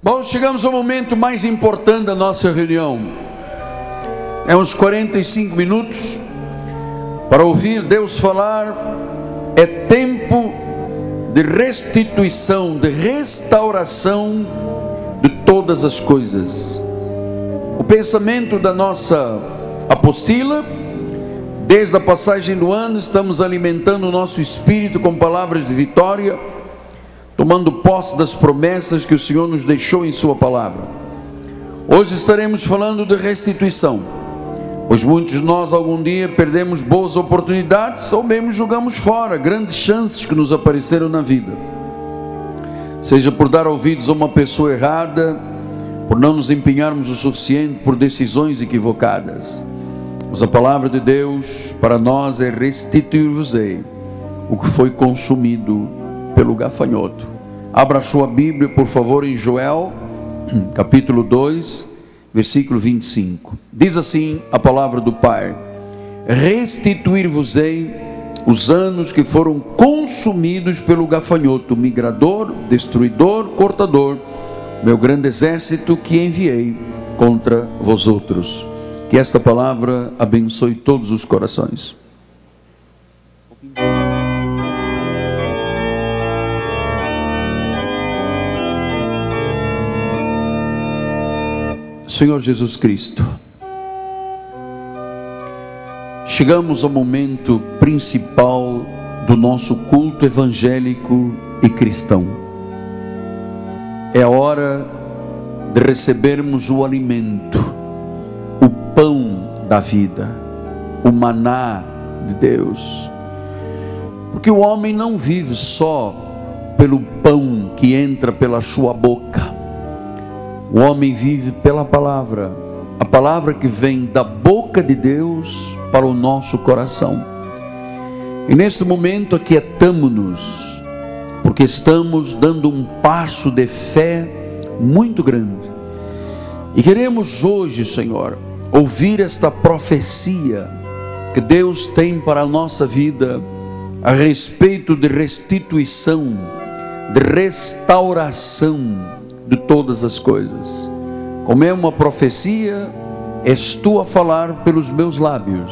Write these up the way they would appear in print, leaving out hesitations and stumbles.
Bom, chegamos ao momento mais importante da nossa reunião. É uns 45 minutos para ouvir Deus falar. É tempo de restituição, de restauração de todas as coisas. O pensamento da nossa apostila, desde a passagem do ano, estamos alimentando o nosso espírito com palavras de vitória, tomando posse das promessas que o Senhor nos deixou em sua palavra. Hoje estaremos falando de restituição, pois muitos de nós algum dia perdemos boas oportunidades ou mesmo jogamos fora grandes chances que nos apareceram na vida, seja por dar ouvidos a uma pessoa errada, por não nos empenharmos o suficiente, por decisões equivocadas. Mas a palavra de Deus para nós é: restituir-vos-ei o que foi consumido pelo gafanhoto. Abra a sua Bíblia, por favor, em Joel, capítulo 2, versículo 25. Diz assim a palavra do Pai: restituir-vos-ei os anos que foram consumidos pelo gafanhoto, migrador, destruidor, cortador, meu grande exército que enviei contra vós outros. Que esta palavra abençoe todos os corações. Senhor Jesus Cristo, chegamos ao momento principal do nosso culto evangélico e cristão. É a hora de recebermos o alimento, o pão da vida, o maná de Deus. Porque o homem não vive só pelo pão que entra pela sua boca. O homem vive pela palavra, a palavra que vem da boca de Deus para o nosso coração. E neste momento aquietamo-nos, porque estamos dando um passo de fé muito grande. E queremos hoje, Senhor, ouvir esta profecia que Deus tem para a nossa vida a respeito de restituição, de restauração de todas as coisas. Como é uma profecia, és tu a falar pelos meus lábios,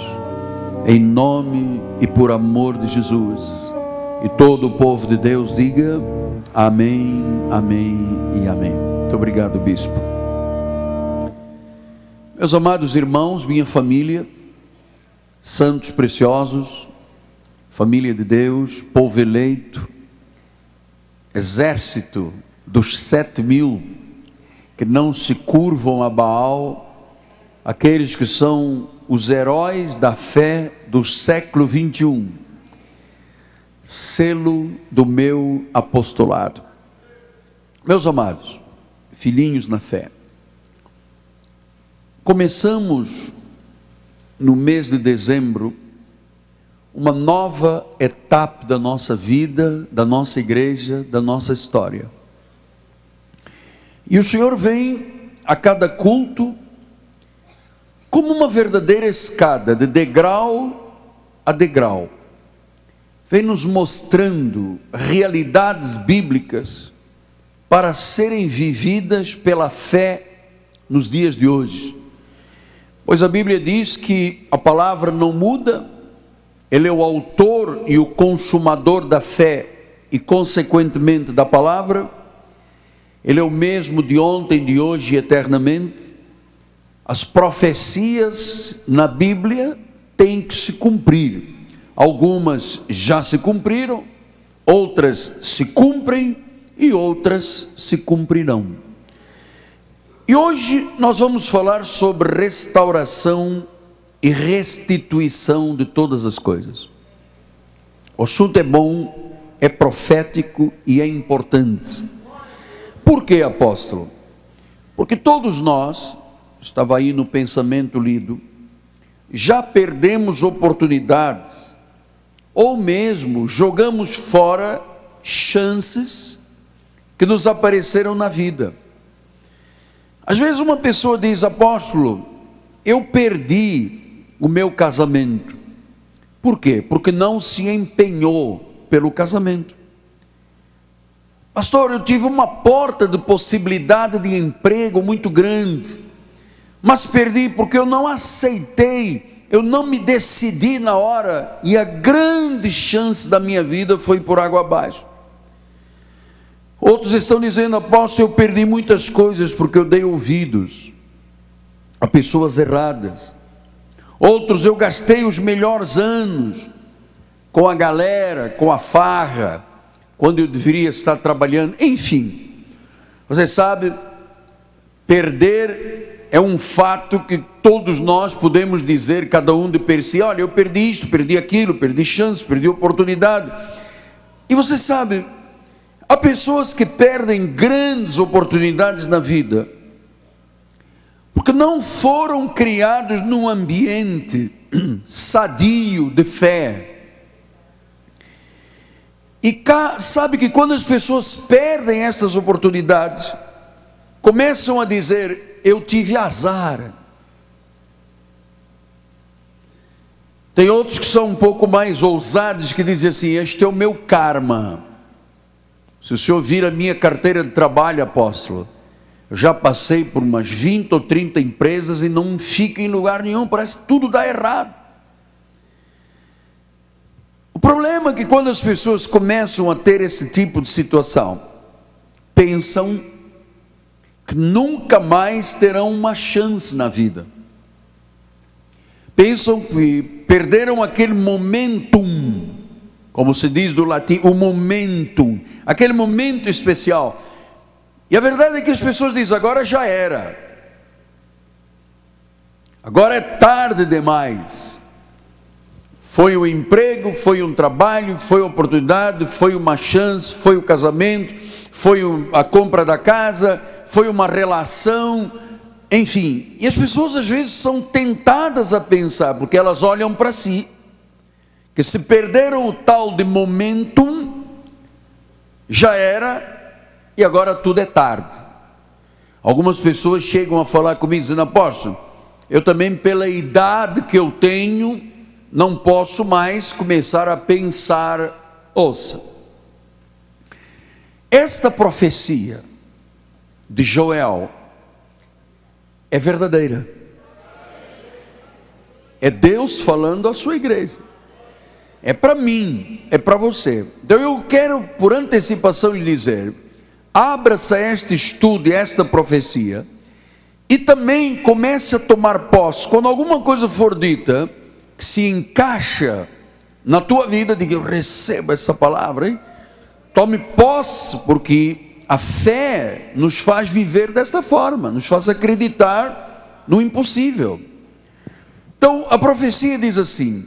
em nome e por amor de Jesus. E todo o povo de Deus diga amém, amém e amém. Muito obrigado, bispo. Meus amados irmãos, minha família, santos preciosos, família de Deus, povo eleito, exército dos 7.000 que não se curvam a Baal, aqueles que são os heróis da fé do século 21, selo do meu apostolado. Meus amados, filhinhos na fé, começamos no mês de dezembro uma nova etapa da nossa vida, da nossa igreja, da nossa história. E o Senhor vem a cada culto como uma verdadeira escada, de degrau a degrau. Vem nos mostrando realidades bíblicas para serem vividas pela fé nos dias de hoje. Pois a Bíblia diz que a palavra não muda, Ele é o autor e o consumador da fé e consequentemente da palavra. Ele é o mesmo de ontem, de hoje e eternamente. As profecias na Bíblia têm que se cumprir. Algumas já se cumpriram, outras se cumprem e outras se cumprirão. E hoje nós vamos falar sobre restauração e restituição de todas as coisas. O assunto é bom, é profético e é importante. Por que, apóstolo? Porque todos nós, estava aí no pensamento lido, já perdemos oportunidades, ou mesmo jogamos fora chances que nos apareceram na vida. Às vezes uma pessoa diz: apóstolo, eu perdi o meu casamento. Por quê? Porque não se empenhou pelo casamento. Pastor, eu tive uma porta de possibilidade de emprego muito grande, mas perdi porque eu não aceitei, eu não me decidi na hora, e a grande chance da minha vida foi por água abaixo. Outros estão dizendo: apóstolo, eu perdi muitas coisas porque eu dei ouvidos a pessoas erradas. Outros: eu gastei os melhores anos com a galera, com a farra, quando eu deveria estar trabalhando. Enfim, você sabe, perder é um fato que todos nós podemos dizer, cada um de per si: olha, eu perdi isto, perdi aquilo, perdi chance, perdi oportunidade. E você sabe, há pessoas que perdem grandes oportunidades na vida porque não foram criados num ambiente sadio de fé. E sabe que quando as pessoas perdem essas oportunidades, começam a dizer: eu tive azar. Tem outros que são um pouco mais ousados, que dizem assim: este é o meu karma. Se o senhor vir a minha carteira de trabalho, apóstolo, eu já passei por umas 20 ou 30 empresas e não fico em lugar nenhum, parece que tudo dá errado. O problema é que quando as pessoas começam a ter esse tipo de situação, pensam que nunca mais terão uma chance na vida. Pensam que perderam aquele momentum, como se diz do latim, o momentum, aquele momento especial. E a verdade é que as pessoas dizem: agora já era, agora é tarde demais. Foi um emprego, foi um trabalho, foi oportunidade, foi uma chance, foi o casamento, foi a compra da casa, foi uma relação, enfim. E as pessoas às vezes são tentadas a pensar, porque elas olham para si, que se perderam o tal de momentum, já era, e agora tudo é tarde. Algumas pessoas chegam a falar comigo dizendo: apóstolo, eu também, pela idade que eu tenho, não posso mais começar a pensar. Ouça, esta profecia de Joel é verdadeira. É Deus falando à sua igreja. É para mim, é para você. Então eu quero, por antecipação, lhe dizer: abra-se a este estudo e a esta profecia, e também comece a tomar posse. Quando alguma coisa for dita que se encaixa na tua vida, diga: eu recebo essa palavra, hein? Tome posse, porque a fé nos faz viver desta forma, nos faz acreditar no impossível. Então a profecia diz assim: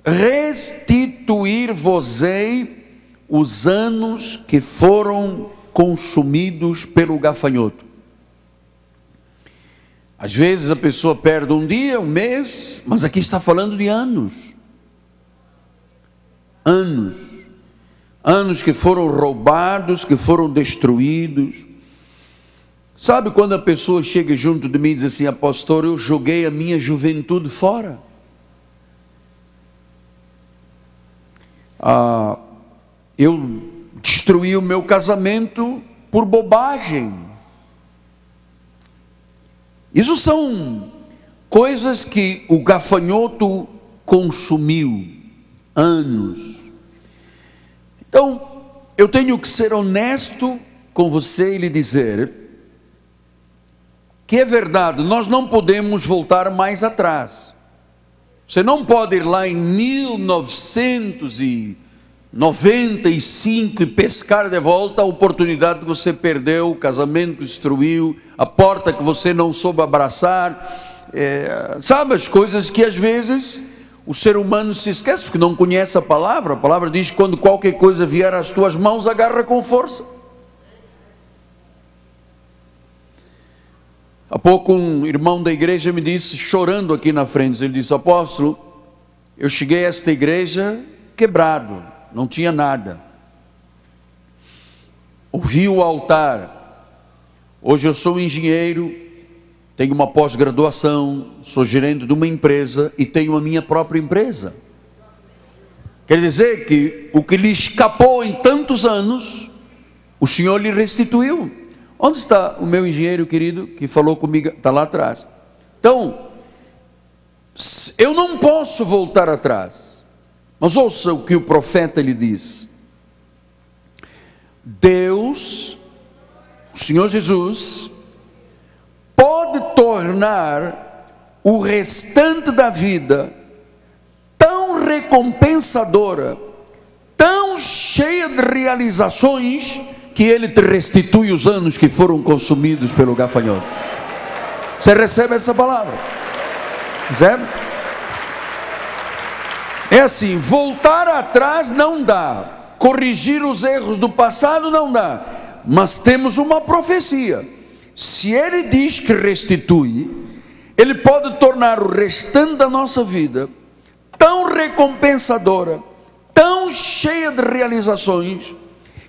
restituir-vos-ei os anos que foram consumidos pelo gafanhoto. Às vezes a pessoa perde um dia, um mês, mas aqui está falando de anos. Anos que foram roubados, que foram destruídos. Sabe quando a pessoa chega junto de mim e diz assim: apóstolo, eu joguei a minha juventude fora. Eu destruí o meu casamento por bobagem. Isso são coisas que o gafanhoto consumiu, anos. Então, eu tenho que ser honesto com você e lhe dizer que é verdade, nós não podemos voltar mais atrás. Você não pode ir lá em 1995 e pescar de volta a oportunidade que você perdeu, o casamento que destruiu, a porta que você não soube abraçar. Sabe, as coisas que às vezes o ser humano se esquece, porque não conhece a palavra. A palavra diz que quando qualquer coisa vier às tuas mãos, agarra com força. Há pouco um irmão da igreja me disse, chorando aqui na frente, ele disse: apóstolo, eu cheguei a esta igreja quebrado, não tinha nada. Ouvi o altar. Hoje eu sou engenheiro, tenho uma pós-graduação, sou gerente de uma empresa e tenho a minha própria empresa. Quer dizer que o que lhe escapou em tantos anos, o Senhor lhe restituiu. Onde está o meu engenheiro querido que falou comigo? Está lá atrás. Então, eu não posso voltar atrás. Mas ouça o que o profeta lhe diz. Deus, o Senhor Jesus, pode tornar o restante da vida tão recompensadora, tão cheia de realizações, que Ele te restitui os anos que foram consumidos pelo gafanhoto. Você recebe essa palavra? Recebe? É assim, voltar atrás não dá, corrigir os erros do passado não dá, mas temos uma profecia. Se Ele diz que restitui, Ele pode tornar o restante da nossa vida tão recompensadora, tão cheia de realizações,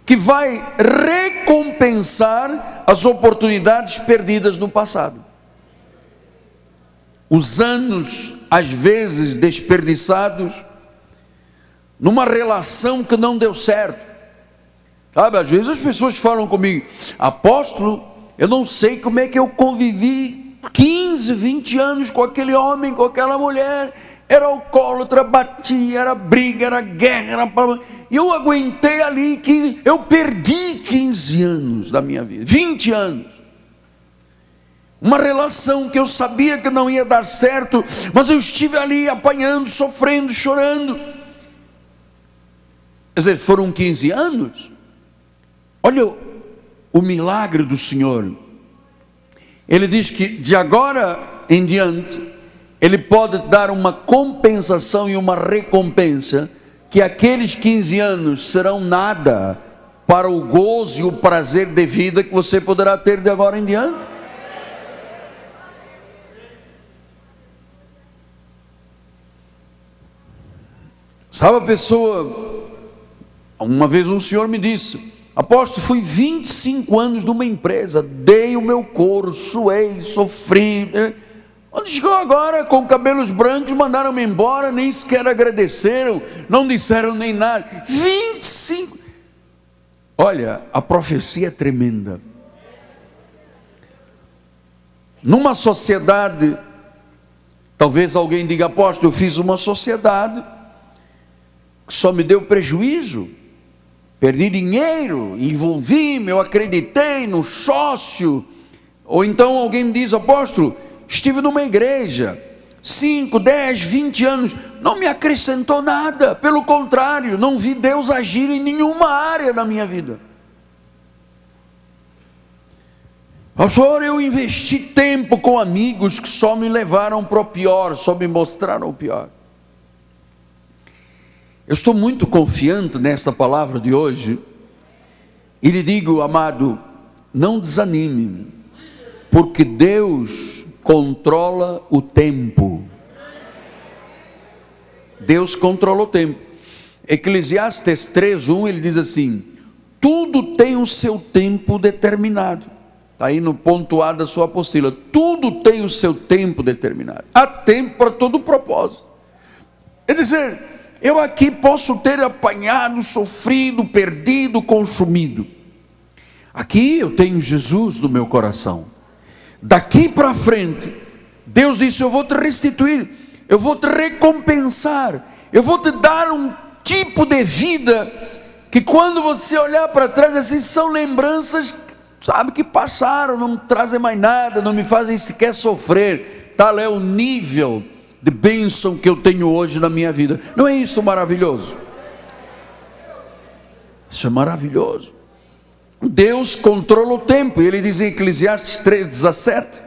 que vai recompensar as oportunidades perdidas no passado. Os anos, às vezes, desperdiçados numa relação que não deu certo. Sabe, às vezes as pessoas falam comigo: apóstolo, eu não sei como é que eu convivi 15, 20 anos com aquele homem, com aquela mulher. Era alcoólatra, batia, era briga, era guerra, era... E eu aguentei ali, que eu perdi 15 anos da minha vida, 20 anos. Uma relação que eu sabia que não ia dar certo, mas eu estive ali apanhando, sofrendo, chorando. Quer dizer, foram 15 anos. Olha o milagre do Senhor. Ele diz que de agora em diante, Ele pode dar uma compensação e uma recompensa, que aqueles 15 anos serão nada para o gozo e o prazer de vida que você poderá ter de agora em diante. Sabe, a pessoa, uma vez um senhor me disse: apóstolo, fui 25 anos numa empresa, dei o meu couro, suei, sofri. Quando chegou agora, com cabelos brancos, mandaram-me embora, nem sequer agradeceram, não disseram nem nada. 25. Olha, a profecia é tremenda. Numa sociedade, talvez alguém diga: apóstolo, eu fiz uma sociedade que só me deu prejuízo, perdi dinheiro, envolvi-me, eu acreditei no sócio. Ou então alguém me diz: apóstolo, estive numa igreja 5, 10, 20 anos, não me acrescentou nada, pelo contrário, não vi Deus agir em nenhuma área da minha vida. Pastor, eu investi tempo com amigos que só me levaram para o pior, só me mostraram o pior. Eu estou muito confiante nesta palavra de hoje, e lhe digo, amado, não desanime, porque Deus controla o tempo. Deus controla o tempo. Eclesiastes 3:1, ele diz assim: tudo tem o seu tempo determinado. Está aí no ponto A da sua apostila. Tudo tem o seu tempo determinado. Há tempo para todo propósito. É dizer, eu aqui posso ter apanhado, sofrido, perdido, consumido. Aqui eu tenho Jesus no meu coração. Daqui para frente, Deus disse: eu vou te restituir, eu vou te recompensar, eu vou te dar um tipo de vida, que quando você olhar para trás, assim, são lembranças, sabe, que passaram, não trazem mais nada, não me fazem sequer sofrer. Tal é o nível de bênção que eu tenho hoje na minha vida. Não é isso maravilhoso? Isso é maravilhoso. Deus controla o tempo, e ele diz em Eclesiastes 3:17,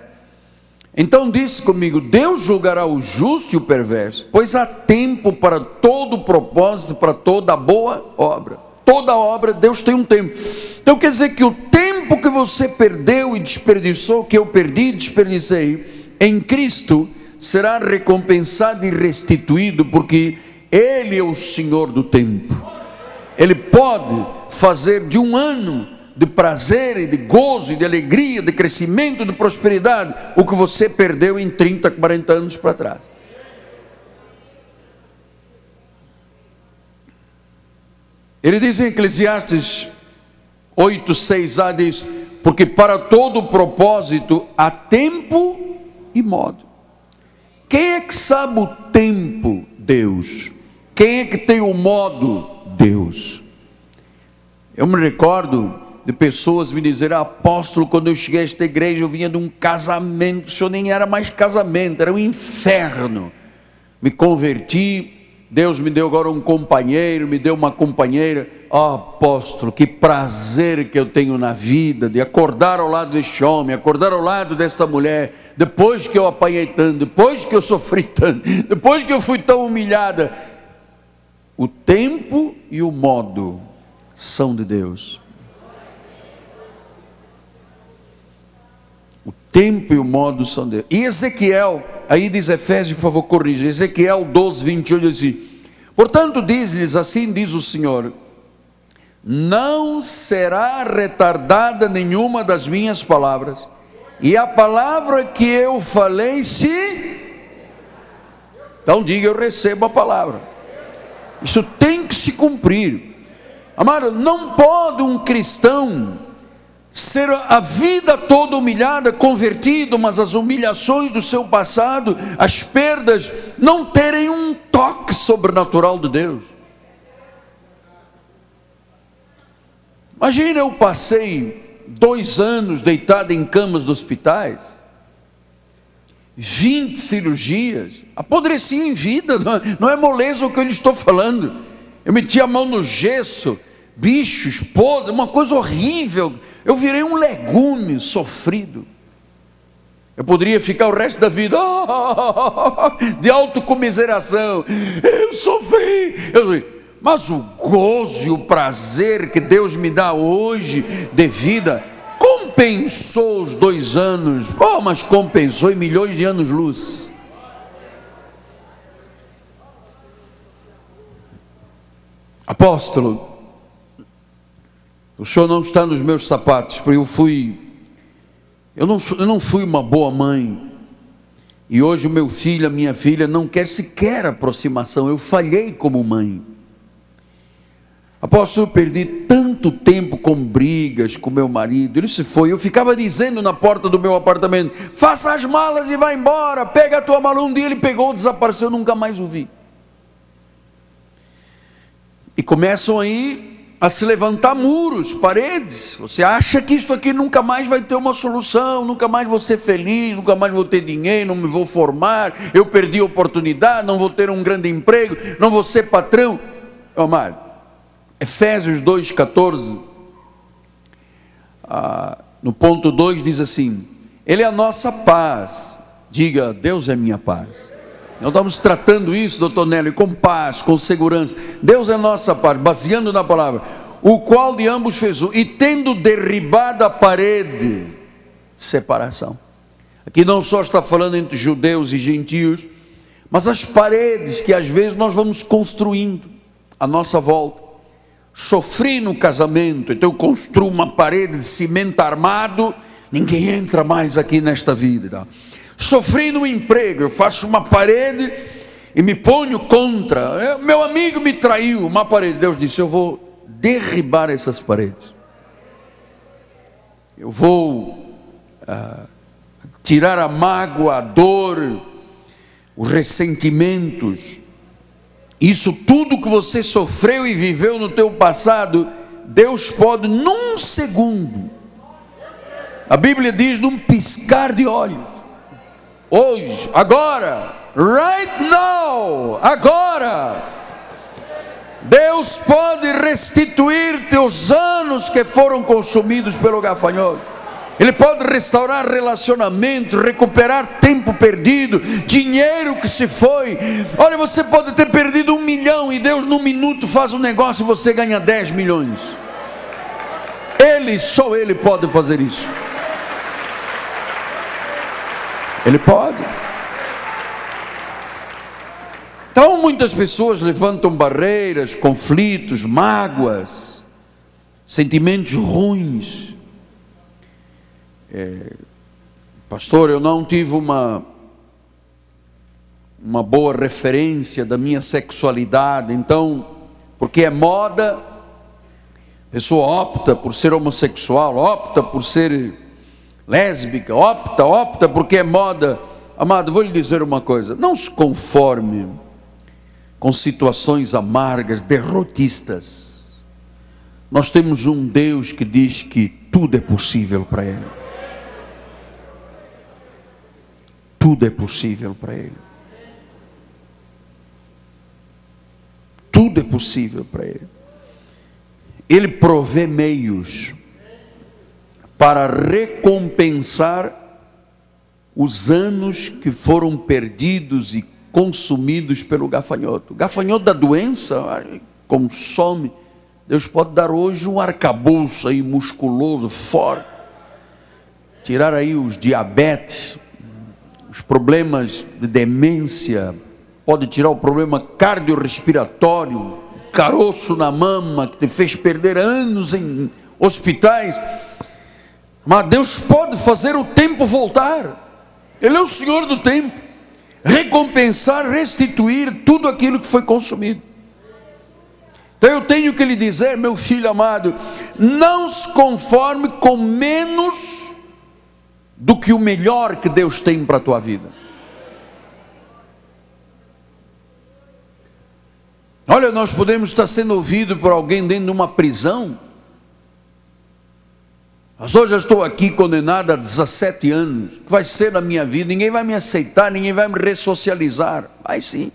então disse comigo: Deus julgará o justo e o perverso, pois há tempo para todo propósito, para toda boa obra. Toda obra, Deus tem um tempo. Então quer dizer que o tempo que você perdeu e desperdiçou, que eu perdi e desperdicei, em Cristo, será recompensado e restituído, porque Ele é o Senhor do tempo. Ele pode fazer de um ano de prazer e de gozo e de alegria, de crescimento, de prosperidade, o que você perdeu em 30, 40 anos para trás. Ele diz em Eclesiastes 8:6a diz: porque para todo propósito há tempo e modo. Quem é que sabe o tempo? Deus. Quem é que tem o modo? Deus. Eu me recordo de pessoas me dizerem: apóstolo, quando eu cheguei a esta igreja eu vinha de um casamento, o senhor nem era mais casamento, era um inferno. Me converti, Deus me deu agora um companheiro, me deu uma companheira. Apóstolo, que prazer que eu tenho na vida de acordar ao lado deste homem, acordar ao lado desta mulher, depois que eu apanhei tanto, depois que eu sofri tanto, depois que eu fui tão humilhada. O tempo e o modo são de Deus. O tempo e o modo são de Deus. E Ezequiel, aí diz Efésios, por favor, corrija. Ezequiel 12:28 diz assim: portanto diz-lhes, assim diz o Senhor, não será retardada nenhuma das minhas palavras, e a palavra que eu falei então diga: eu recebo a palavra. Isso tem que se cumprir. Amado, não pode um cristão ser a vida toda humilhada, convertido, mas as humilhações do seu passado, as perdas, não terem um toque sobrenatural de Deus. Imagina, eu passei 2 anos deitado em camas de hospitais, 20 cirurgias, apodreci em vida, não é moleza o que eu lhe estou falando. Eu meti a mão no gesso, bichos podres, uma coisa horrível. Eu virei um legume sofrido. Eu poderia ficar o resto da vida de autocomiseração. Eu sofri. Mas o gozo e o prazer que Deus me dá hoje de vida compensou os 2 anos. Mas compensou em milhões de anos-luz. Apóstolo, o senhor não está nos meus sapatos, porque eu não fui uma boa mãe, e hoje o meu filho, a minha filha não quer sequer aproximação. Eu falhei como mãe. Apóstolo, eu perdi tanto tempo com brigas com meu marido. Ele se foi, eu ficava dizendo na porta do meu apartamento: faça as malas e vá embora, pega a tua mala. Um dia ele pegou, desapareceu, nunca mais o vi. E começam aí a se levantar muros, paredes. Você acha que isso aqui nunca mais vai ter uma solução, nunca mais vou ser feliz, nunca mais vou ter dinheiro, não me vou formar, eu perdi a oportunidade, não vou ter um grande emprego, não vou ser patrão. Amado, Efésios 2:14, no ponto 2 diz assim: Ele é a nossa paz. Diga: Deus é minha paz. Nós estamos tratando isso, doutor Nélio, com paz, com segurança. Deus é a nossa paz, baseando na palavra. O qual de ambos fez um, e tendo derribado a parede, separação. Aqui não só está falando entre judeus e gentios, mas as paredes que às vezes nós vamos construindo à nossa volta. Sofri no casamento, então eu construo uma parede de cimento armado, ninguém entra mais aqui nesta vida. Sofri no emprego, eu faço uma parede e me ponho contra. Meu amigo me traiu, uma parede. Deus disse: eu vou derribar essas paredes. Eu vou tirar a mágoa, a dor, os ressentimentos. Isso tudo que você sofreu e viveu no teu passado, Deus pode num segundo. A Bíblia diz: num piscar de olhos. Hoje, agora, right now, agora, Deus pode restituir teus anos que foram consumidos pelo gafanhoto. Ele pode restaurar relacionamentos, recuperar tempo perdido, dinheiro que se foi. Olha, você pode ter perdido 1 milhão e Deus num minuto faz um negócio e você ganha 10 milhões. Só Ele pode fazer isso. Ele pode. Então muitas pessoas levantam barreiras, conflitos, mágoas, sentimentos ruins. Pastor, eu não tive uma boa referência da minha sexualidade, então, porque é moda, A pessoa opta por ser homossexual, opta por ser lésbica, opta porque é moda. Amado, vou lhe dizer uma coisa: não se conforme com situações amargas, derrotistas. Nós temos um Deus que diz que tudo é possível para Ele. Tudo é possível para Ele. Tudo é possível para Ele. Ele provê meios para recompensar os anos que foram perdidos e consumidos pelo gafanhoto. O gafanhoto da doença consome. Deus pode dar hoje um arcabouço aí musculoso, forte, tirar aí os diabetes, os problemas de demência, pode tirar o problema cardiorrespiratório, caroço na mama que te fez perder anos em hospitais. Mas Deus pode fazer o tempo voltar. Ele é o Senhor do tempo. Recompensar, restituir tudo aquilo que foi consumido. Então eu tenho que lhe dizer, meu filho amado, não se conforme com menos do que o melhor que Deus tem para a tua vida. Olha, nós podemos estar sendo ouvidos por alguém dentro de uma prisão. Pastor, já estou aqui condenado há 17 anos. O que vai ser na minha vida? Ninguém vai me aceitar, ninguém vai me ressocializar. Vai sim.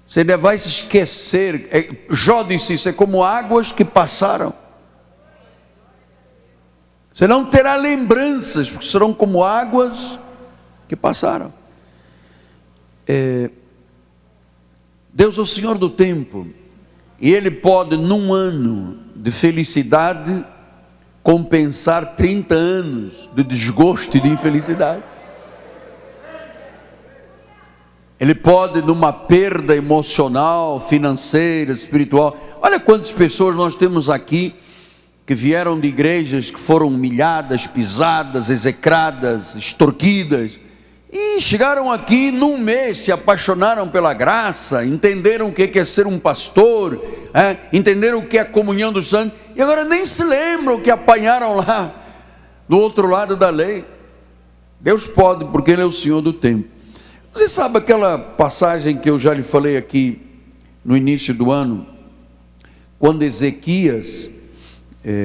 Você vai se esquecer. Jó disse isso, é como águas que passaram. Você não terá lembranças, porque serão como águas que passaram. Deus é o Senhor do tempo. E Ele pode, num ano de felicidade, compensar 30 anos de desgosto e de infelicidade. Ele pode, numa perda emocional, financeira, espiritual. Olha quantas pessoas nós temos aqui que vieram de igrejas que foram humilhadas, pisadas, execradas, extorquidas, e chegaram aqui num mês, se apaixonaram pela graça, entenderam o que é ser um pastor, entenderam o que é a comunhão dos santos, e agora nem se lembram que apanharam lá do outro lado da lei. Deus pode, porque Ele é o Senhor do tempo. Você sabe aquela passagem que eu já lhe falei aqui no início do ano, quando Ezequias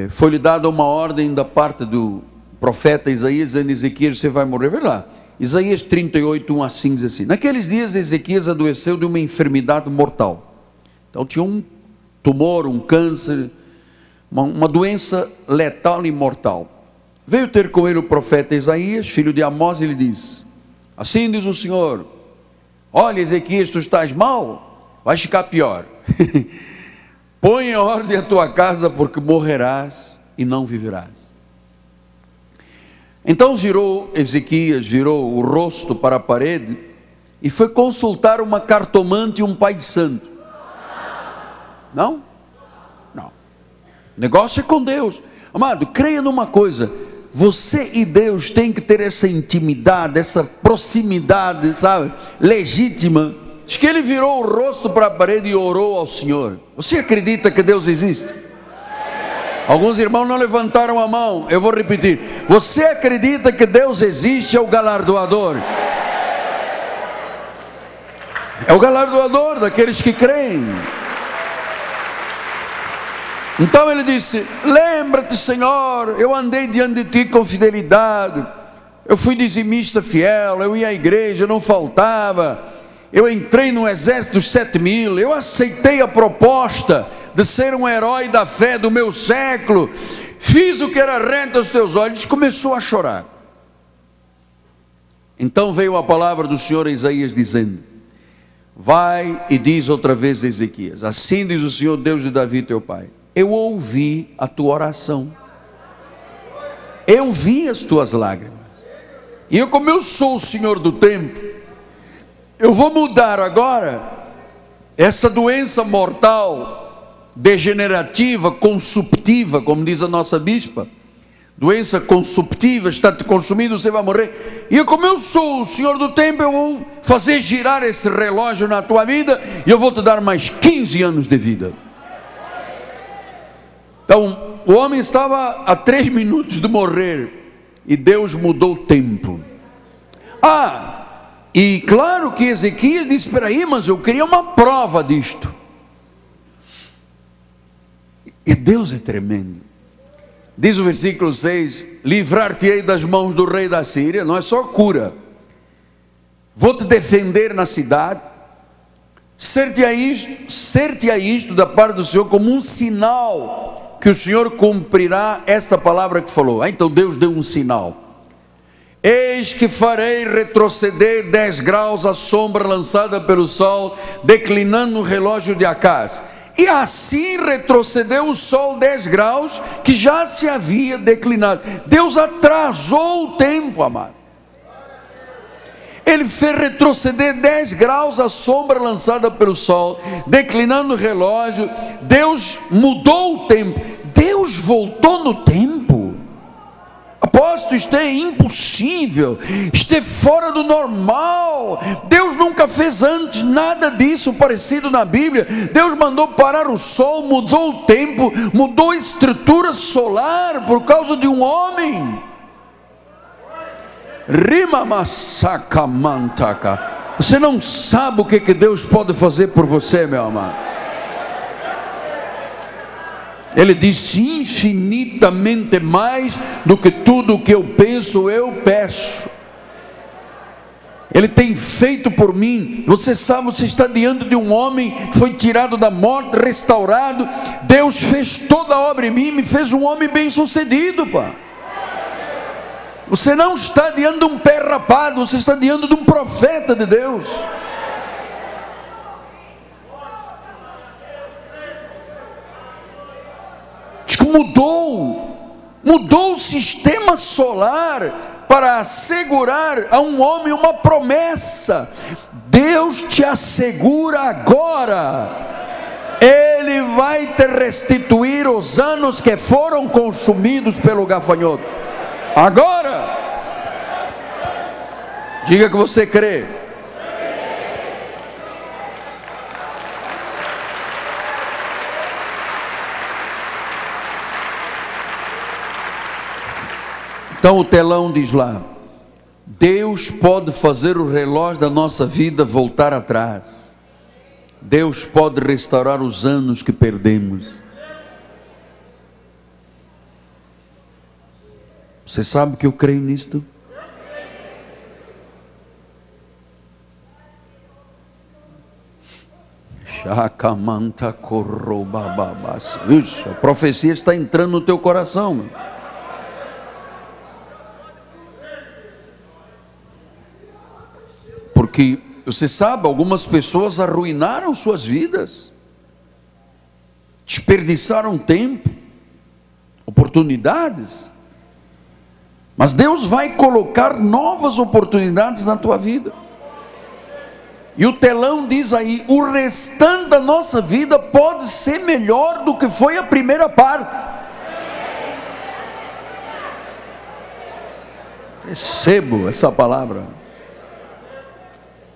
foi-lhe dada uma ordem da parte do profeta Isaías, dizendo: Ezequias, você vai morrer. Vê lá, Isaías 38, 1 a 5 diz assim: naqueles dias Ezequias adoeceu de uma enfermidade mortal. Então tinha um tumor, um câncer, uma doença letal e mortal. Veio ter com ele o profeta Isaías, filho de Amós, e lhe disse: assim diz o Senhor, olha, Ezequias, tu estás mal, vais ficar pior. Põe em ordem a tua casa, porque morrerás e não viverás. Então Ezequias virou o rosto para a parede e foi consultar uma cartomante e um pai de santo. Não? Não. O negócio é com Deus. Amado, creia numa coisa: você e Deus tem que ter essa intimidade, essa proximidade, sabe, legítima. Diz que ele virou o rosto para a parede e orou ao Senhor. Você acredita que Deus existe? Alguns irmãos não levantaram a mão. Eu vou repetir: você acredita que Deus existe? É o galardoador. É o galardoador daqueles que creem. Então ele disse: lembra-te, Senhor, eu andei diante de ti com fidelidade, eu fui dizimista fiel, eu ia à igreja, não faltava, eu entrei no exército dos 7.000, eu aceitei a proposta de ser um herói da fé do meu século, fiz o que era reto aos teus olhos. Começou a chorar. Então veio a palavra do Senhor a Isaías dizendo: vai e diz outra vez a Ezequias: assim diz o Senhor, Deus de Davi teu pai, eu ouvi a tua oração, eu vi as tuas lágrimas, e eu, como eu sou o Senhor do tempo, eu vou mudar agora essa doença mortal, degenerativa, consumptiva, como diz a nossa bispa. Doença consumptiva, está te consumindo, você vai morrer. E eu, como eu sou o Senhor do tempo, eu vou fazer girar esse relógio na tua vida, e eu vou te dar mais 15 anos de vida. Então, o homem estava a 3 minutos de morrer e Deus mudou o tempo. E claro que Ezequias disse: espera aí, mas eu queria uma prova disto. E Deus é tremendo. Diz o versículo 6: livrar-te-ei das mãos do rei da Síria. Não é só cura. Vou te defender na cidade. Ser-te-á isto da parte do Senhor como um sinal que o Senhor cumprirá esta palavra que falou. Então Deus deu um sinal. Eis que farei retroceder 10 graus a sombra lançada pelo sol, declinando o relógio de Acaz. E assim retrocedeu o sol 10 graus, que já se havia declinado. Deus atrasou o tempo, amado. Ele fez retroceder 10 graus a sombra lançada pelo sol, declinando o relógio. Deus mudou o tempo. Deus voltou no tempo. Apóstolo, isto é impossível, isto é fora do normal. Deus nunca fez antes nada disso parecido na Bíblia. Deus mandou parar o sol, mudou o tempo, mudou a estrutura solar por causa de um homem. Você não sabe o que Deus pode fazer por você, meu amado. Ele disse: infinitamente mais do que tudo o que eu penso, eu peço. Ele tem feito por mim. Você sabe, você está diante de um homem que foi tirado da morte, restaurado. Deus fez toda a obra em mim, me fez um homem bem sucedido, pá. Você não está diante de um pé rapado, você está diante de um profeta de Deus. Diz que mudou o sistema solar para assegurar a um homem uma promessa. Deus te assegura agora: Ele vai te restituir os anos que foram consumidos pelo gafanhoto. Agora, diga que você crê. Então o telão diz lá: Deus pode fazer o relógio da nossa vida voltar atrás. Deus pode restaurar os anos que perdemos. Você sabe que eu creio nisto? Ixi, a profecia está entrando no teu coração. Porque você sabe, algumas pessoas arruinaram suas vidas, desperdiçaram tempo, oportunidades. Mas Deus vai colocar novas oportunidades na tua vida. E o telão diz aí: o restante da nossa vida pode ser melhor do que foi a primeira parte. Recebo essa palavra.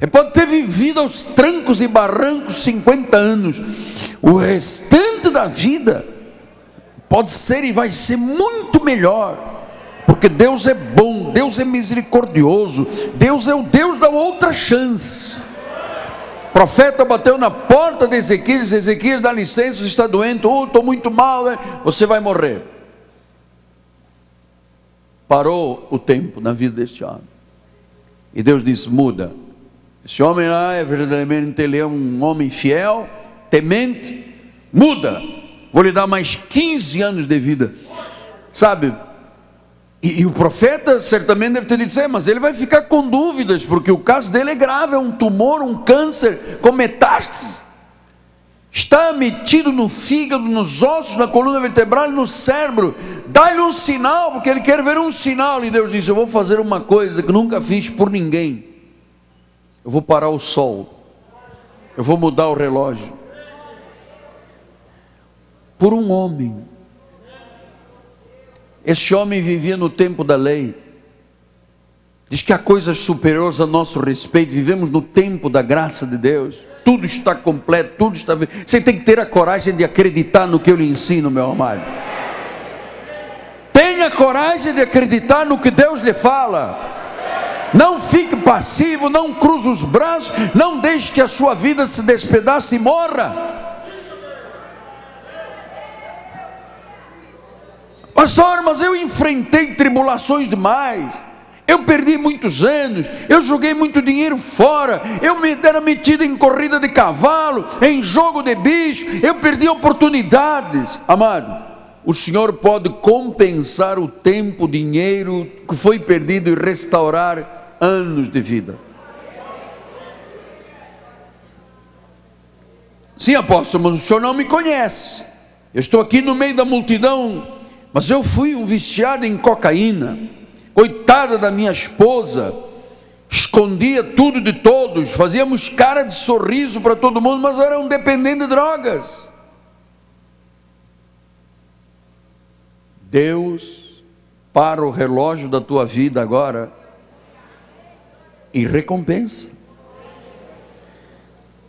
Ele pode ter vivido aos trancos e barrancos 50 anos. O restante da vida pode ser e vai ser muito melhor. Porque Deus é bom, Deus é misericordioso, Deus é o Deus da outra chance. O profeta bateu na porta de Ezequias, disse: Ezequias, dá licença, você está doente, estou muito mal, né? Você vai morrer. Parou o tempo na vida deste homem. E Deus disse: muda. Esse homem lá é verdadeiramente, ele é um homem fiel, temente, muda. Vou lhe dar mais 15 anos de vida. Sabe? E o profeta certamente deve ter dito: mas ele vai ficar com dúvidas, porque o caso dele é grave, é um tumor, um câncer com metástase, está metido no fígado, nos ossos, na coluna vertebral e no cérebro. Dá-lhe um sinal, porque ele quer ver um sinal. E Deus disse: eu vou fazer uma coisa que nunca fiz por ninguém. Eu vou parar o sol, eu vou mudar o relógio. Por um homem. Este homem vivia no tempo da lei. Diz que há coisas superiores a nosso respeito. Vivemos no tempo da graça de Deus. tudo está completo, tudo está... Você tem que ter a coragem de acreditar no que eu lhe ensino, meu amado. Tenha coragem de acreditar no que Deus lhe fala. Não fique passivo, não cruze os braços, não deixe que a sua vida se despedace e morra. Pastor, mas eu enfrentei tribulações demais, eu perdi muitos anos, eu joguei muito dinheiro fora, eu era metido em corrida de cavalo, em jogo de bicho, eu perdi oportunidades. Amado, o Senhor pode compensar o tempo, o dinheiro que foi perdido e restaurar anos de vida. Sim, apóstolo, mas o senhor não me conhece, eu estou aqui no meio da multidão, mas eu fui um viciado em cocaína. Coitada da minha esposa, escondia tudo de todos, fazíamos cara de sorriso para todo mundo, mas eu era um dependente de drogas. Deus para o relógio da tua vida agora e recompensa.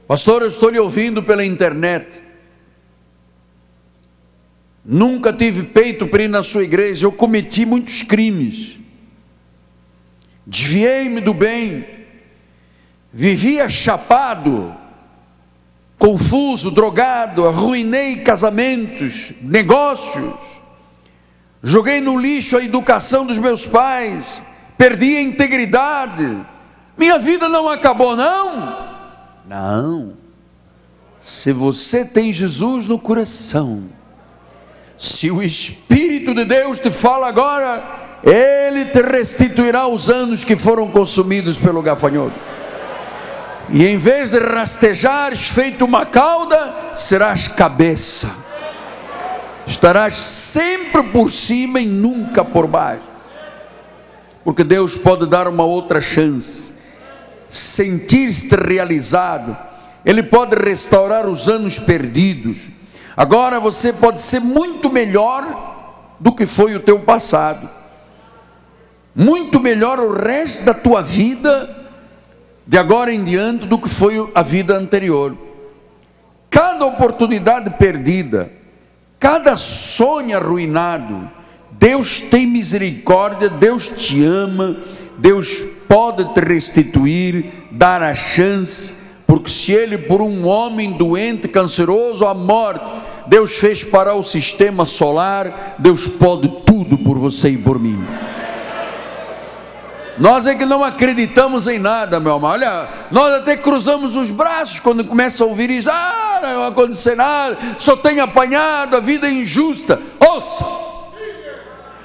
Pastor, eu estou lhe ouvindo pela internet, nunca tive peito para ir na sua igreja, eu cometi muitos crimes, desviei-me do bem, vivia chapado, confuso, drogado, arruinei casamentos, negócios, joguei no lixo a educação dos meus pais, perdi a integridade. Minha vida não acabou, não? Não. Se você tem Jesus no coração, se o Espírito de Deus te fala agora, Ele te restituirá os anos que foram consumidos pelo gafanhoto. E em vez de rastejares feito uma cauda, serás cabeça. Estarás sempre por cima e nunca por baixo. Porque Deus pode dar uma outra chance. Sentir-te realizado. Ele pode restaurar os anos perdidos. Agora você pode ser muito melhor do que foi o teu passado. Muito melhor o resto da tua vida, de agora em diante, do que foi a vida anterior. Cada oportunidade perdida, cada sonho arruinado, Deus tem misericórdia, Deus te ama, Deus pode te restituir, dar a chance, porque se Ele por um homem doente, canceroso, à morte, Deus fez parar o sistema solar, Deus pode tudo por você e por mim. Nós é que não acreditamos em nada, meu amado. Olha, nós até cruzamos os braços quando começa a ouvir isso. Ah, não vai acontecer nada, só tem apanhado, a vida é injusta. Ouça,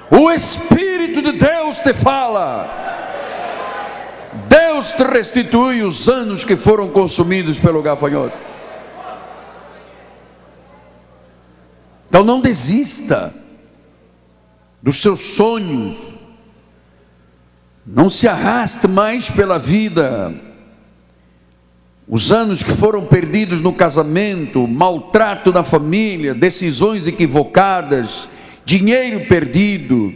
o Espírito de Deus te fala. Deus te restitui os anos que foram consumidos pelo gafanhoto. Então não desista dos seus sonhos, não se arraste mais pela vida. Os anos que foram perdidos no casamento, maltrato na família, decisões equivocadas, dinheiro perdido,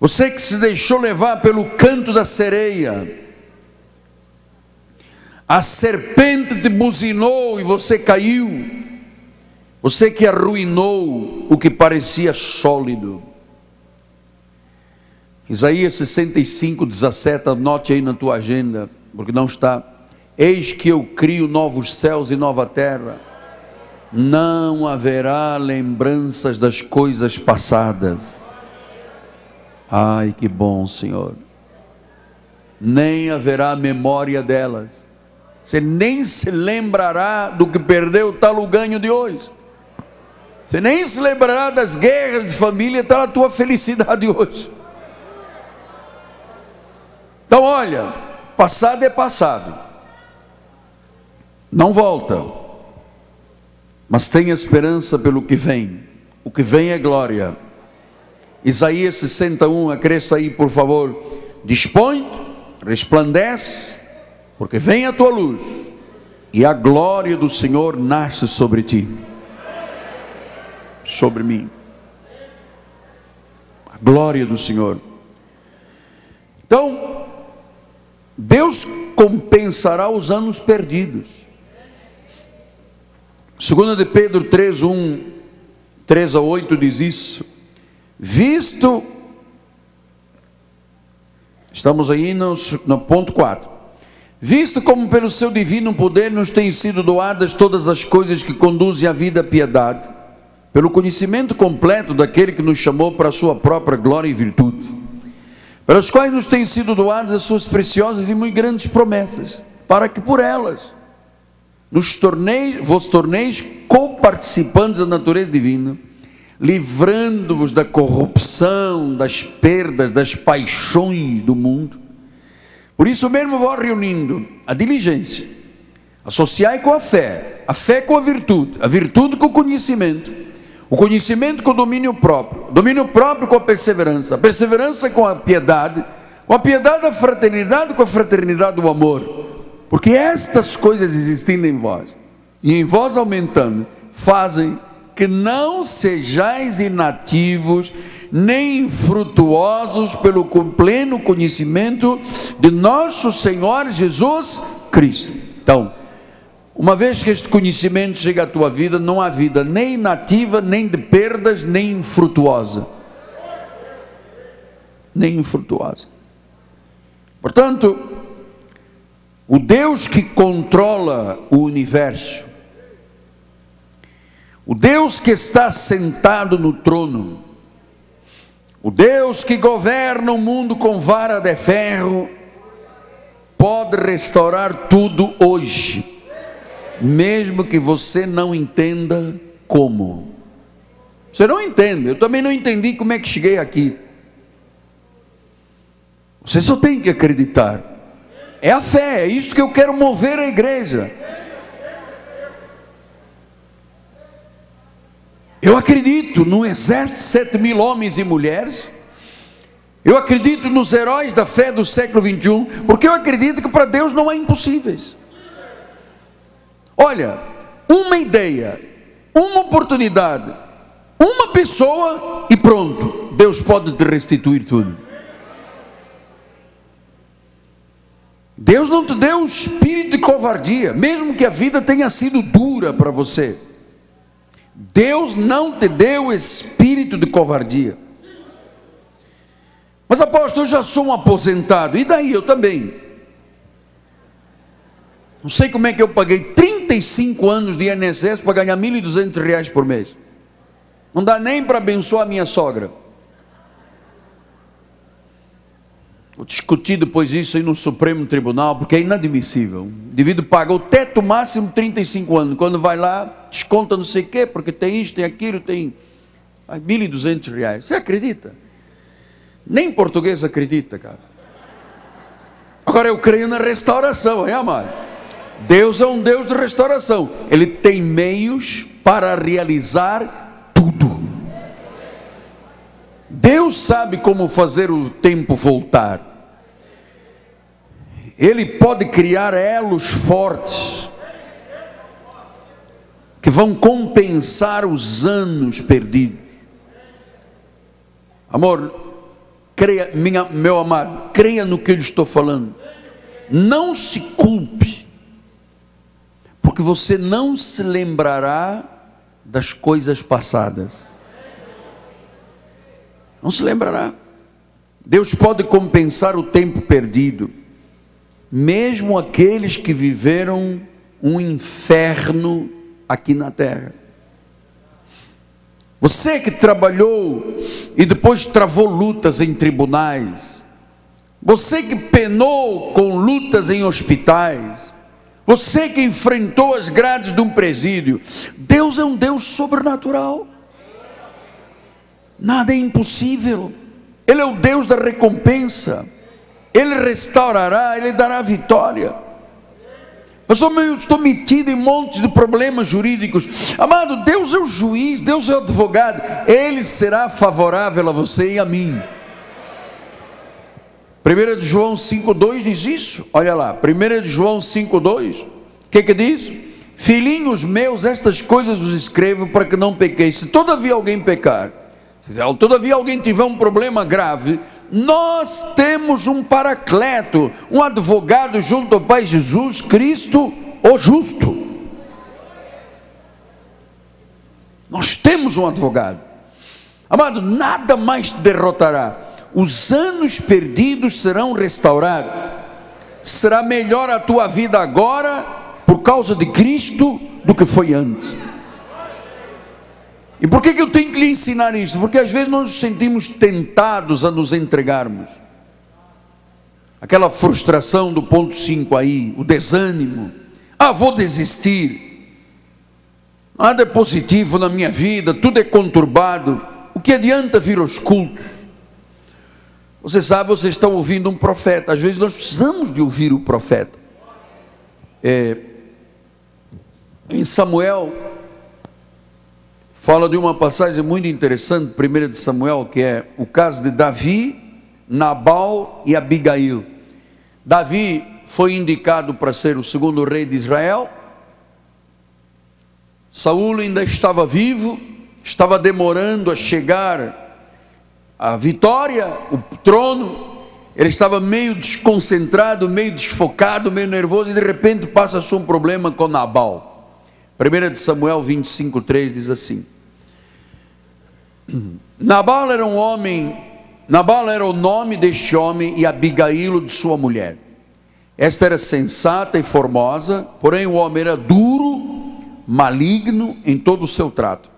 você que se deixou levar pelo canto da sereia, a serpente te buzinou e você caiu, você que arruinou o que parecia sólido. Isaías 65:17, anote aí na tua agenda, porque não está. Eis que eu crio novos céus e nova terra, não haverá lembranças das coisas passadas. Ai, que bom, Senhor. Nem haverá memória delas. Você nem se lembrará do que perdeu, tal o ganho de hoje. Você nem se lembrará das guerras de família, tal a tua felicidade hoje. Então olha, passado é passado, não volta, mas tenha esperança pelo que vem. O que vem é glória. Isaías 61, acresça aí por favor. Dispõe, resplandece, porque vem a tua luz, e a glória do Senhor nasce sobre ti, sobre mim. A glória do Senhor. Então Deus compensará os anos perdidos. 2 de Pedro 3:1, 3-8 diz isso. Visto, estamos aí no ponto 4. Visto como pelo seu divino poder nos têm sido doadas todas as coisas que conduzem à vida e à piedade, pelo conhecimento completo daquele que nos chamou para a sua própria glória e virtude, pelas quais nos têm sido doadas as suas preciosas e muito grandes promessas, para que por elas vos torneis co-participantes da natureza divina, livrando-vos da corrupção, das perdas, das paixões do mundo. Por isso mesmo vós, reunindo a diligência, associai com a fé com a virtude com o conhecimento com o domínio próprio com a perseverança com a piedade a fraternidade com a fraternidade o amor. Porque estas coisas existindo em vós, e em vós aumentando, fazem que não sejais inativos, nem infrutuosos pelo pleno conhecimento de nosso Senhor Jesus Cristo. Então, uma vez que este conhecimento chega à tua vida, não há vida nem inativa, nem de perdas, nem infrutuosa. Nem infrutuosa. Portanto, o Deus que controla o universo, o Deus que está sentado no trono, o Deus que governa o mundo com vara de ferro, pode restaurar tudo hoje, mesmo que você não entenda como. Você não entende, eu também não entendi como é que cheguei aqui. Você só tem que acreditar. É a fé, é isso que eu quero mover a igreja. Eu acredito num exército de 7.000 homens e mulheres. Eu acredito nos heróis da fé do século 21, porque eu acredito que para Deus não há impossíveis. Olha, uma ideia, uma oportunidade, uma pessoa e pronto, Deus pode te restituir tudo. Deus não te deu o espírito de covardia, mesmo que a vida tenha sido dura para você. Deus não te deu espírito de covardia. Mas apóstolo, eu já sou um aposentado, e daí? Eu também. Não sei como é que eu paguei 35 anos de INSS para ganhar R$1.200 por mês. Não dá nem para abençoar a minha sogra. Vou discutir depois isso aí no Supremo Tribunal, porque é inadmissível. O indivíduo paga o teto máximo 35 anos. Quando vai lá, desconta não sei o quê, porque tem isso, tem aquilo, tem R$1.200. Você acredita? Nem português acredita, cara. Agora eu creio na restauração, é, amado? Deus é um Deus de restauração. Ele tem meios para realizar tudo. Deus sabe como fazer o tempo voltar. Ele pode criar elos fortes que vão compensar os anos perdidos. Amor, creia, meu amado, creia no que eu estou falando. Não se culpe, porque você não se lembrará das coisas passadas. Não se lembrará. Deus pode compensar o tempo perdido, mesmo aqueles que viveram um inferno aqui na terra. Você que trabalhou e depois travou lutas em tribunais, você que penou com lutas em hospitais, você que enfrentou as grades de um presídio, Deus é um Deus sobrenatural. Nada é impossível. Ele é o Deus da recompensa. Ele restaurará, Ele dará vitória. Eu estou metido em montes de problemas jurídicos. Amado, Deus é o juiz, Deus é o advogado. Ele será favorável a você e a mim. 1 João 5,2 diz isso. Olha lá, 1 João 5,2. O que diz? Filhinhos meus, estas coisas vos escrevo para que não pequeis. Se todavia alguém pecar, se todavia alguém tiver um problema grave, nós temos um paracleto, um advogado junto ao Pai Jesus Cristo, o justo. Nós temos um advogado. Amado, nada mais te derrotará. Os anos perdidos serão restaurados. Será melhor a tua vida agora, por causa de Cristo, do que foi antes. E por que eu tenho que lhe ensinar isso? Porque às vezes nós nos sentimos tentados a nos entregarmos. Aquela frustração do ponto 5 aí, o desânimo. Vou desistir. Nada é positivo na minha vida, tudo é conturbado. O que adianta vir aos cultos? Você sabe, vocês estão ouvindo um profeta. Às vezes nós precisamos de ouvir o profeta. Em Samuel, fala de uma passagem muito interessante, 1 de Samuel, que é o caso de Davi, Nabal e Abigail. Davi foi indicado para ser o segundo rei de Israel. Saul ainda estava vivo, estava demorando a chegar a vitória, o trono. Ele estava meio desconcentrado, meio desfocado, meio nervoso, e de repente passa-se um problema com Nabal. 1 de Samuel 25:3 diz assim: Nabal era o nome deste homem, e Abigail de sua mulher. Esta era sensata e formosa, porém o homem era duro, maligno em todo o seu trato.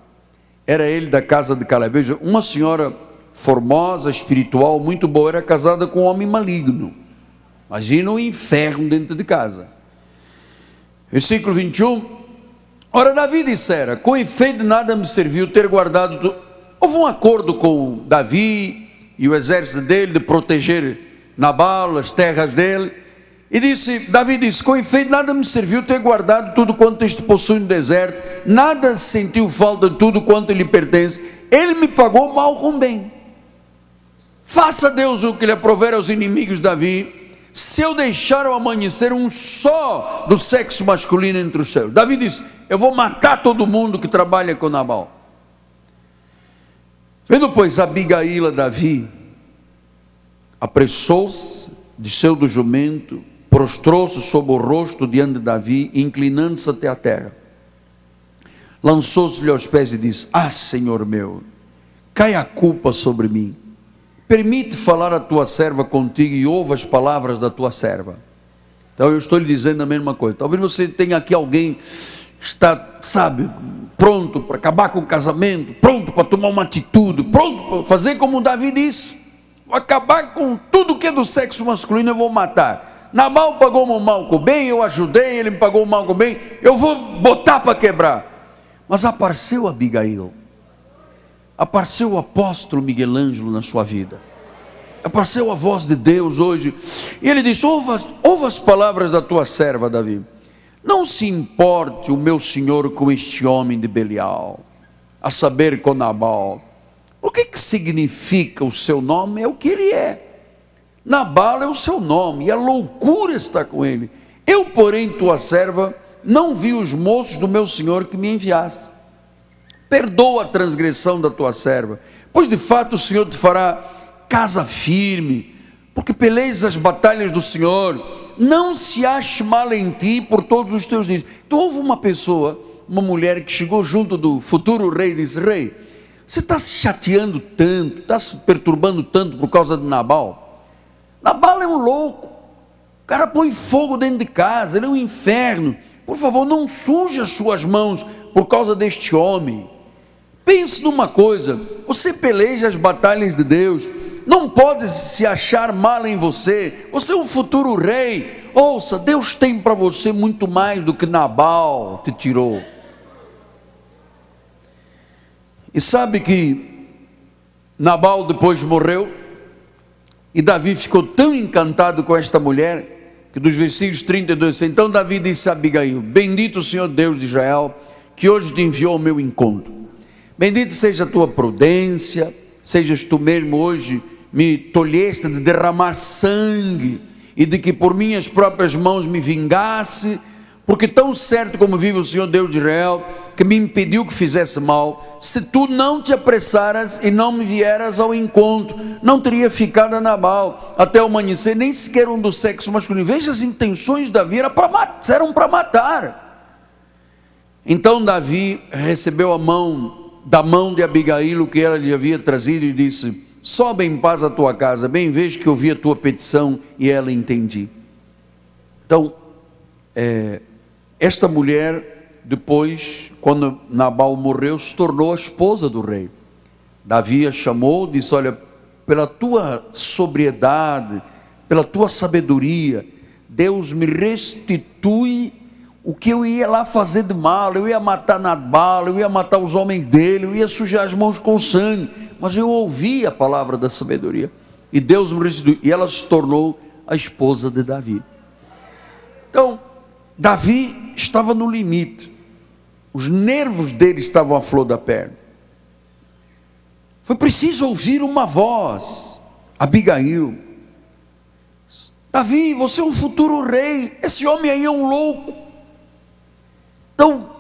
Era ele da casa de Caleb. Veja, uma senhora formosa, espiritual, muito boa, era casada com um homem maligno. Imagina o inferno dentro de casa. Versículo 21. Ora, Davi dissera: com efeito de nada me serviu ter guardado. Houve um acordo com Davi e o exército dele de proteger Nabal, as terras dele. E Davi disse: com efeito nada me serviu ter guardado tudo quanto este possui no deserto, nada sentiu falta de tudo quanto lhe pertence. Ele me pagou mal com bem. Faça Deus o que lhe aprover aos inimigos de Davi, se eu deixar ao amanhecer um só do sexo masculino entre os seus. Davi disse: eu vou matar todo mundo que trabalha com Nabal. Vendo, pois, Abigail a Davi, apressou-se, desceu do jumento, prostrou-se sobre o rosto diante de Davi, inclinando-se até a terra. Lançou-se-lhe aos pés e disse: Senhor meu, cai a culpa sobre mim. Permite falar a tua serva contigo e ouve as palavras da tua serva. Então eu estou lhe dizendo a mesma coisa. Talvez você tenha aqui alguém que está, pronto para acabar com o casamento, pronto para tomar uma atitude, pronto para fazer como Davi disse: vou acabar com tudo que é do sexo masculino, eu vou matar. Nabal pagou o mal com o bem, eu ajudei, ele me pagou o mal com o bem, eu vou botar para quebrar. Mas apareceu Abigail, apareceu o apóstolo Miguel Ângelo na sua vida, apareceu a voz de Deus hoje, e ele disse: ouve as palavras da tua serva, Davi. Não se importe o meu senhor com este homem de Belial, a saber, com Nabal. O que significa o seu nome? É o que ele é. Nabal é o seu nome, e a loucura está com ele. Eu, porém, tua serva, não vi os moços do meu senhor que me enviaste. Perdoa a transgressão da tua serva, pois de fato o Senhor te fará casa firme, porque peleis as batalhas do Senhor. Não se ache mal em ti por todos os teus dias. Então houve uma pessoa, uma mulher que chegou junto do futuro rei e disse: rei, você está se chateando tanto, está se perturbando tanto por causa de Nabal? Nabal é um louco, o cara põe fogo dentro de casa, ele é um inferno. Por favor, não suje as suas mãos por causa deste homem. Pense numa coisa: você peleja as batalhas de Deus, não pode se achar mal em você. Você é um futuro rei. Ouça, Deus tem para você muito mais do que Nabal te tirou. E sabe que Nabal depois morreu, e Davi ficou tão encantado com esta mulher, que dos versículos 32, então Davi disse a Abigail: bendito o Senhor Deus de Israel, que hoje te enviou ao meu encontro. Bendito seja a tua prudência, sejas tu mesmo hoje me tolheste de derramar sangue, e de que por minhas próprias mãos me vingasse, porque tão certo como vive o Senhor Deus de Israel, que me impediu que fizesse mal, se tu não te apressaras e não me vieras ao encontro, não teria ficado a Nabal até o amanhecer, nem sequer um do sexo masculino. Veja, as intenções de Davi eram para matar. Então Davi recebeu a mão da mão de Abigail o que ela lhe havia trazido e disse: sobe em paz à tua casa, bem vejo que ouvi a tua petição e ela entendi. Então, esta mulher, depois, quando Nabal morreu, se tornou a esposa do rei. Davi a chamou, disse: olha, pela tua sobriedade, pela tua sabedoria, Deus me restitui o que eu ia lá fazer de mal. Eu ia matar Nabal, eu ia matar os homens dele, eu ia sujar as mãos com sangue, mas eu ouvi a palavra da sabedoria, e Deus me restituiu, e ela se tornou a esposa de Davi. Então, Davi estava no limite, os nervos dele estavam à flor da pele. Foi preciso ouvir uma voz, Abigail: Davi, você é um futuro rei, esse homem aí é um louco. Então,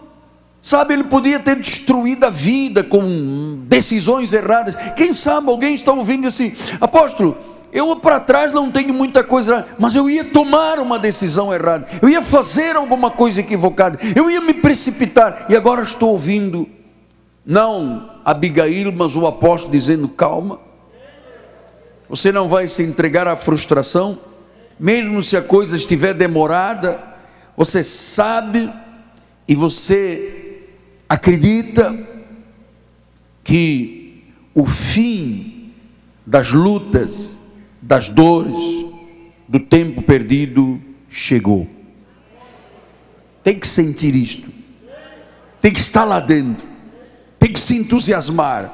sabe, ele podia ter destruído a vida com decisões erradas. Quem sabe alguém está ouvindo assim: apóstolo, eu para trás não tenho muita coisa, mas eu ia tomar uma decisão errada, eu ia fazer alguma coisa equivocada, eu ia me precipitar, e agora estou ouvindo, não Abigail, mas o apóstolo dizendo: calma, você não vai se entregar à frustração, mesmo se a coisa estiver demorada, você sabe e você acredita que o fim das lutas, das dores, do tempo perdido chegou. Tem que sentir isto, tem que estar lá dentro, tem que se entusiasmar.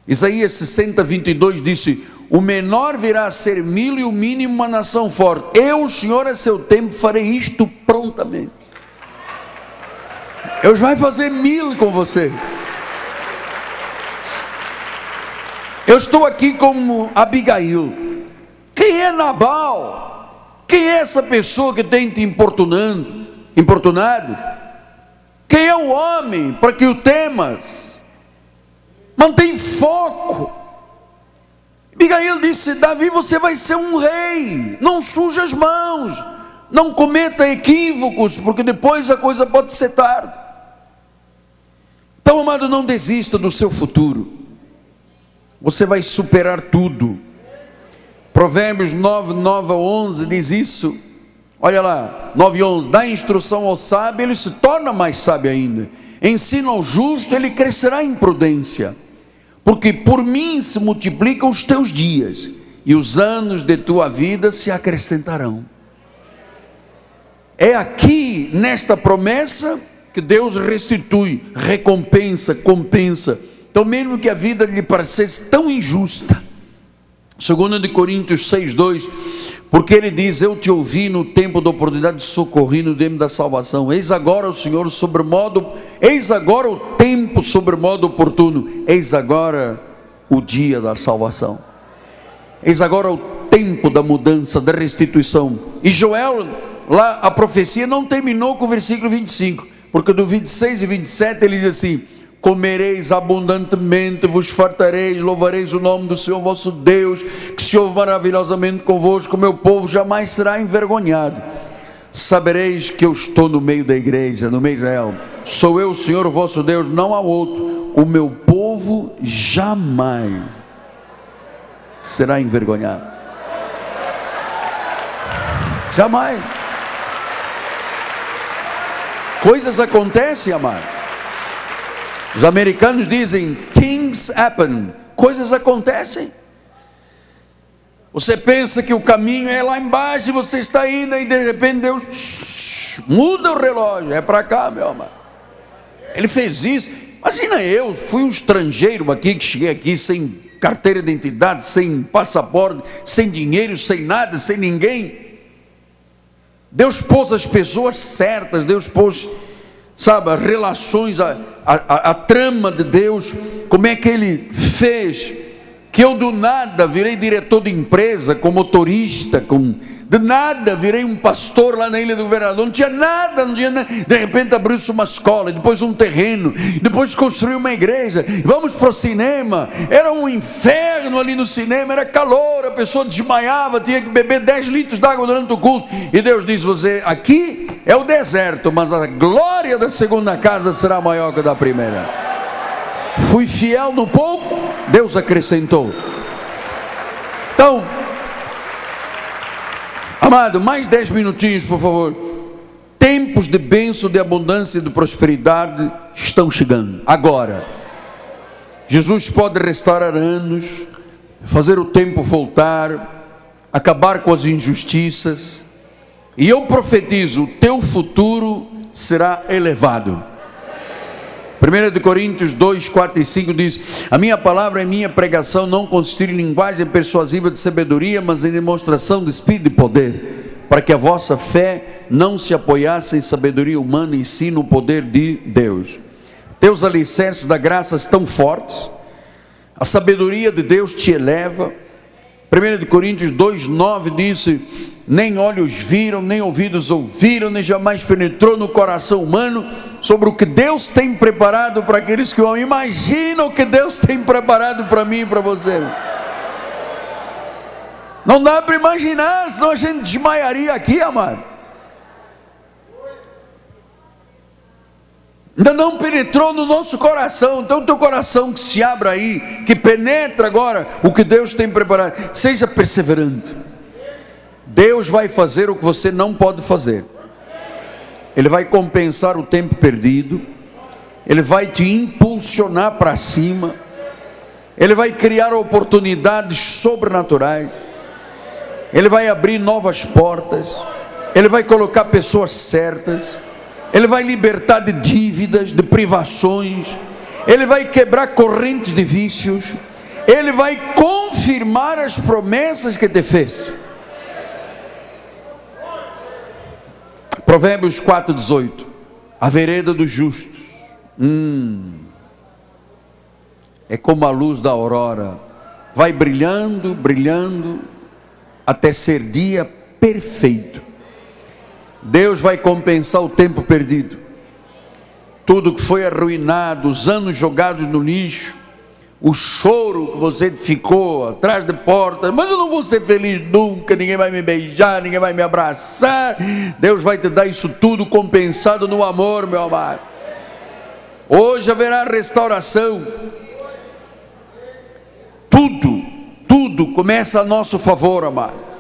Isaías 60:22 disse: o menor virá a ser 1000 e o mínimo uma nação forte. Eu, o Senhor, a seu tempo farei isto prontamente. Eu já vou fazer 1000 com você. Eu estou aqui como Abigail. Quem é Nabal? Quem é essa pessoa que tem te importunado? Quem é o homem para que o temas? Mantém foco. Abigail disse: Davi, você vai ser um rei, não suje as mãos, não cometa equívocos, porque depois a coisa pode ser tarde. Então, amado, não desista do seu futuro, você vai superar tudo. Provérbios 9:9-11 diz isso. Olha lá, 9:11: dá instrução ao sábio, ele se torna mais sábio ainda. Ensina ao justo, ele crescerá em prudência. Porque por mim se multiplicam os teus dias, e os anos de tua vida se acrescentarão. É aqui, nesta promessa, que Deus restitui, recompensa, compensa. Então, mesmo que a vida lhe parecesse tão injusta, 2 Coríntios 6:2, porque ele diz: eu te ouvi no tempo da oportunidade, socorri no tempo da salvação. Eis agora o Senhor sobremodo, eis agora o tempo sobremodo oportuno, eis agora o dia da salvação, eis agora o tempo da mudança, da restituição. E Joel, lá a profecia não terminou com o versículo 25, porque do 26 e 27 ele diz assim: comereis abundantemente, vos fartareis, louvareis o nome do Senhor vosso Deus, que se ouve maravilhosamente convosco, meu povo jamais será envergonhado. Sabereis que eu estou no meio da igreja, no meio de Israel. Sou eu o Senhor vosso Deus, não há outro. O meu povo jamais será envergonhado. Jamais. Coisas acontecem, amado. Os americanos dizem: things happen. Coisas acontecem. Você pensa que o caminho é lá embaixo e você está indo, e de repente Deus muda o relógio, é para cá, meu amado. Ele fez isso. Imagina, eu fui um estrangeiro aqui, que cheguei aqui sem carteira de identidade, sem passaporte, sem dinheiro, sem nada, sem ninguém. Deus pôs as pessoas certas, Deus pôs, sabe, as relações, a trama de Deus. Como é que Ele fez que eu do nada virei diretor de empresa, com motorista, de nada virei um pastor lá na Ilha do Governador. Não tinha nada, de repente abriu-se uma escola, depois um terreno, depois construiu uma igreja. Vamos para o cinema, era um inferno ali no cinema, era calor, a pessoa desmaiava, tinha que beber 10 litros de água durante o culto. E Deus diz: você, aqui é o deserto, mas a glória da segunda casa será maior que a da primeira. Fui fiel no pouco, Deus acrescentou. Então, amado, mais 10 minutinhos, por favor. Tempos de bênção, de abundância e de prosperidade estão chegando. Agora, Jesus pode restaurar anos, fazer o tempo voltar, acabar com as injustiças. E eu profetizo, o teu futuro será elevado. 1 Coríntios 2, 4 e 5 diz: a minha palavra e minha pregação não consistirem em linguagem persuasiva de sabedoria, mas em demonstração de espírito e poder, para que a vossa fé não se apoiasse em sabedoria humana, e sim no poder de Deus. Teus alicerces da graça estão fortes, a sabedoria de Deus te eleva. 1 Coríntios 2, 9 diz: nem olhos viram, nem ouvidos ouviram, nem jamais penetrou no coração humano sobre o que Deus tem preparado para aqueles que o amam. Imagina o que Deus tem preparado para mim e para você. Não dá para imaginar, senão a gente desmaiaria aqui, amado. Ainda não penetrou no nosso coração. Então o teu coração que se abra aí, que penetra agora o que Deus tem preparado. Seja perseverante. Deus vai fazer o que você não pode fazer. Ele vai compensar o tempo perdido. Ele vai te impulsionar para cima. Ele vai criar oportunidades sobrenaturais. Ele vai abrir novas portas. Ele vai colocar pessoas certas. Ele vai libertar de dívidas, de privações. Ele vai quebrar correntes de vícios. Ele vai confirmar as promessas que te fez. Provérbios 4,18. A vereda dos justos é como a luz da aurora, vai brilhando, brilhando, até ser dia perfeito. Deus vai compensar o tempo perdido, tudo que foi arruinado, os anos jogados no lixo, o choro que você ficou atrás de portas, mas eu não vou ser feliz nunca, ninguém vai me beijar, ninguém vai me abraçar. Deus vai te dar isso tudo compensado no amor, meu amado. Hoje haverá restauração. Tudo começa a nosso favor, amado.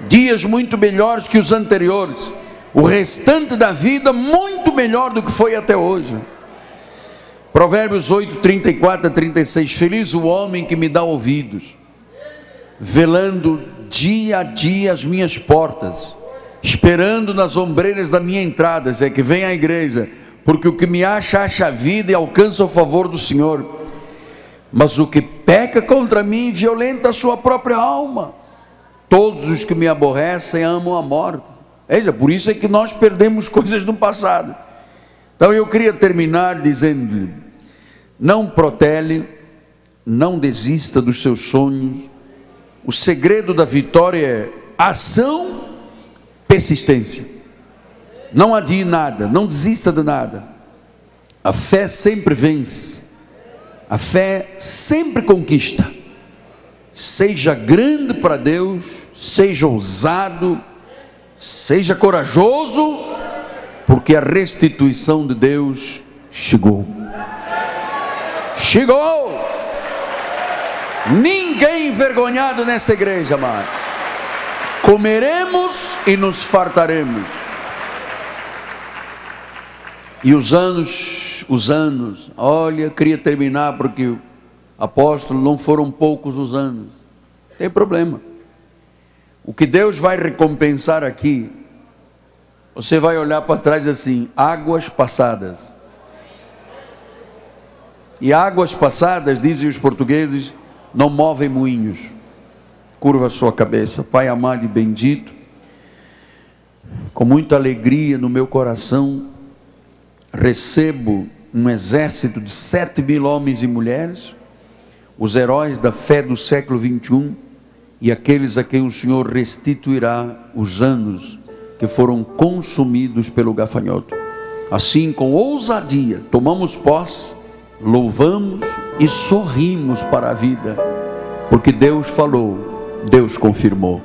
Dias muito melhores que os anteriores. O restante da vida muito melhor do que foi até hoje. Provérbios 8, 34 a 36. Feliz o homem que me dá ouvidos, velando dia a dia as minhas portas, esperando nas ombreiras da minha entrada, é que vem à igreja, porque o que me acha, acha a vida e alcança o favor do Senhor. Mas o que peca contra mim, violenta a sua própria alma. Todos os que me aborrecem amam a morte. Veja, por isso é que nós perdemos coisas no passado. Então eu queria terminar dizendo-lhe: não protele, não desista dos seus sonhos. O segredo da vitória é ação, persistência. Não adie nada, não desista de nada. A fé sempre vence, a fé sempre conquista. Seja grande para Deus, seja ousado, seja corajoso, porque a restituição de Deus chegou. Chegou. Ninguém envergonhado nessa igreja, amado. Comeremos e nos fartaremos. E os anos, olha, queria terminar porque, apóstolo, não foram poucos os anos. Tem problema. O que Deus vai recompensar aqui, você vai olhar para trás assim: águas passadas. E águas passadas, dizem os portugueses, não movem moinhos. Curva a sua cabeça. Pai amado e bendito, com muita alegria no meu coração, recebo um exército de 7.000 homens e mulheres, os heróis da fé do século 21, e aqueles a quem o Senhor restituirá os anos que foram consumidos pelo gafanhoto. Assim, com ousadia, tomamos posse, louvamos e sorrimos para a vida, porque Deus falou, Deus confirmou.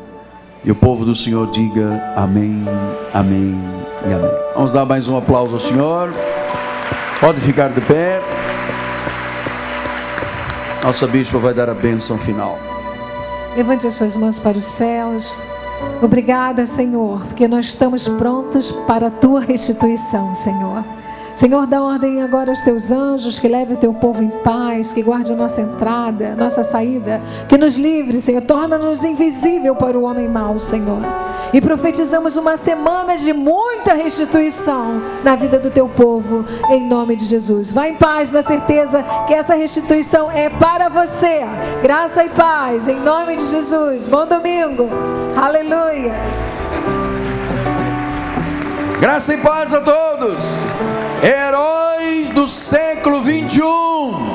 E o povo do Senhor diga amém, amém e amém. Vamos dar mais um aplauso ao Senhor. Pode ficar de pé. Nossa bispa vai dar a bênção final. Levante as suas mãos para os céus. Obrigada, Senhor, porque nós estamos prontos para a tua restituição, Senhor. Senhor, dá ordem agora aos teus anjos, que leve o teu povo em paz, que guarde a nossa entrada, nossa saída, que nos livre, Senhor, torna-nos invisível para o homem mau, Senhor. E profetizamos uma semana de muita restituição na vida do teu povo, em nome de Jesus. Vá em paz, na certeza que essa restituição é para você. Graça e paz, em nome de Jesus. Bom domingo. Aleluia. Graça e paz a todos. Heróis do século 21.